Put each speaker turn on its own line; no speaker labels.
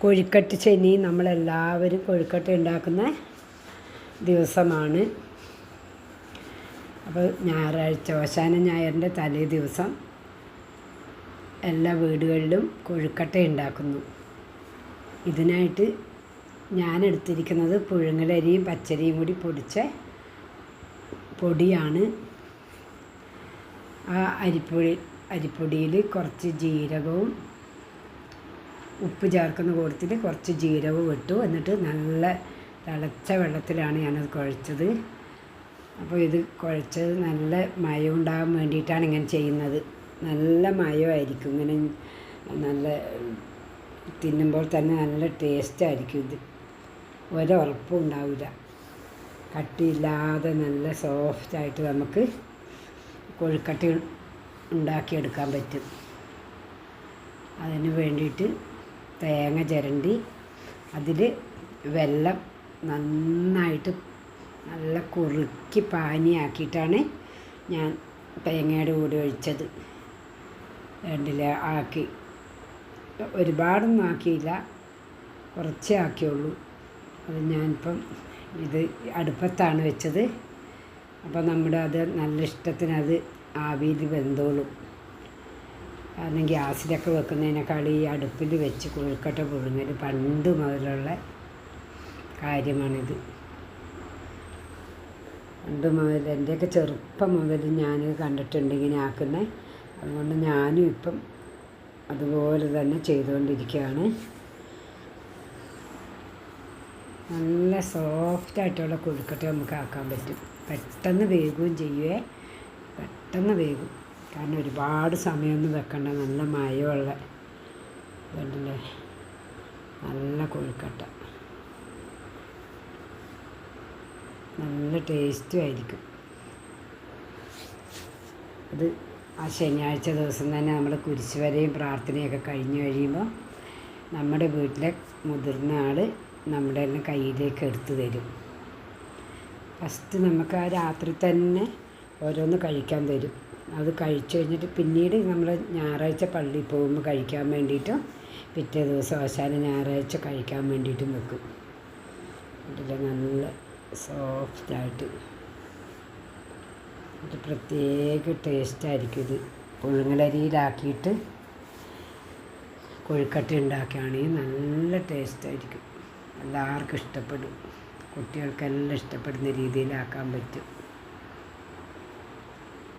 കൊഴുക്കട്ട ശനി നമ്മളെല്ലാവരും കൊഴുക്കട്ട ഉണ്ടാക്കുന്ന ദിവസമാണ്. അപ്പോൾ ഞായറാഴ്ച അവസാന ഞായറിൻ്റെ തലേ ദിവസം എല്ലാ വീടുകളിലും കൊഴുക്കട്ട ഉണ്ടാക്കുന്നു. ഇതിനായിട്ട് ഞാൻ എടുത്തിരിക്കുന്നത് പുഴുങ്ങലരിയും പച്ചരിയും കൂടി പൊടിച്ച പൊടിയാണ്. ആ അരിപ്പൊടിയിൽ കുറച്ച് ജീരകവും ഉപ്പ് ചേർക്കുന്ന കൂട്ടത്തിൽ കുറച്ച് ജീരകവും ഇട്ടു. എന്നിട്ട് നല്ല തിളച്ച വെള്ളത്തിലാണ് ഞാനത് കുഴച്ചത്. അപ്പോൾ ഇത് കുഴച്ചത് നല്ല മയം ഉണ്ടാകാൻ വേണ്ടിയിട്ടാണ് ഇങ്ങനെ ചെയ്യുന്നത്. നല്ല മയമായിരിക്കും, ഇങ്ങനെ നല്ല തിന്നുമ്പോൾ തന്നെ നല്ല ടേസ്റ്റായിരിക്കും. ഇത് ഒരുറപ്പും ഉണ്ടാവില്ല, കട്ടിയില്ലാതെ നല്ല സോഫ്റ്റായിട്ട് നമുക്ക് കൊഴുക്കട്ട ഉണ്ടാക്കിയെടുക്കാൻ പറ്റും. അതിന് വേണ്ടിയിട്ട് തേങ്ങ ചിരണ്ടി അതിൽ വെള്ളം നന്നായിട്ട് നല്ല കുറുക്കി പാനിയാക്കിയിട്ടാണ് ഞാൻ തേങ്ങയുടെ കൂടെ ഒഴിച്ചത്. രണ്ടിൽ ആക്കി, ഒരുപാടൊന്നും ആക്കിയില്ല, കുറച്ചേ ആക്കിയുള്ളൂ. അത് ഞാനിപ്പം ഇത് അടുപ്പത്താണ് വെച്ചത്. അപ്പോൾ നമ്മുടെ അത് നല്ല ഇഷ്ടത്തിന് അത് ആവിയിൽ വെന്തോളും. കാരണം ഗ്യാസിലൊക്കെ വെക്കുന്നതിനേക്കാൾ ഈ അടുപ്പിൽ വെച്ച് കൊഴുക്കട്ട പുഴുങ്ങൽ പണ്ട് മുതലുള്ള കാര്യമാണിത്. പണ്ട് മുതൽ എൻ്റെയൊക്കെ ചെറുപ്പം മുതൽ ഞാൻ കണ്ടിട്ടുണ്ട് ഇങ്ങനെ ആക്കുന്നത്. അതുകൊണ്ട് ഞാനും ഇപ്പം അതുപോലെ തന്നെ ചെയ്തുകൊണ്ടിരിക്കുകയാണ്. നല്ല സോഫ്റ്റായിട്ടുള്ള കൊഴുക്കട്ട നമുക്ക് ആക്കാൻ പറ്റും. പെട്ടെന്ന് വേകുകയും ചെയ്യുവേ, പെട്ടെന്ന് വേകും. കാരണം ഒരുപാട് സമയമൊന്നും വെക്കണ്ട. നല്ല മയമുള്ള ഇതുണ്ടല്ലേ, നല്ല കൊഴുക്കട്ട, നല്ല ടേസ്റ്റും ആയിരിക്കും. അത് ആ ശനിയാഴ്ച ദിവസം തന്നെ നമ്മൾ കുരിശുവരെയും പ്രാർത്ഥനയൊക്കെ കഴിഞ്ഞ് കഴിയുമ്പോൾ നമ്മുടെ വീട്ടിലെ മുതിർന്ന ആൾ നമ്മുടെ എല്ലാം കയ്യിലേക്ക് എടുത്തു തരും. ഫസ്റ്റ് നമുക്ക് ആ രാത്രി തന്നെ ഓരോന്ന് കഴിക്കാൻ തരും. അത് കഴിച്ചു കഴിഞ്ഞിട്ട് പിന്നീട് നമ്മൾ ഞായറാഴ്ച പള്ളിയിൽ പോകുമ്പോൾ കഴിക്കാൻ വേണ്ടിയിട്ടും പിറ്റേ ദിവസം അവസാന ഞായറാഴ്ച കഴിക്കാൻ വേണ്ടിയിട്ടും വെക്കും. അതിൽ നല്ല സോഫ്റ്റായിട്ട് ഒരു പ്രത്യേക ടേസ്റ്റായിരിക്കും. ഇത് പുഴുങ്ങലരിയിലാക്കിയിട്ട് കൊഴുക്കട്ട ഉണ്ടാക്കുകയാണെങ്കിൽ നല്ല ടേസ്റ്റായിരിക്കും. എല്ലാവർക്കും ഇഷ്ടപ്പെടും. കുട്ടികൾക്കെല്ലാം ഇഷ്ടപ്പെടുന്ന രീതിയിലാക്കാൻ പറ്റും.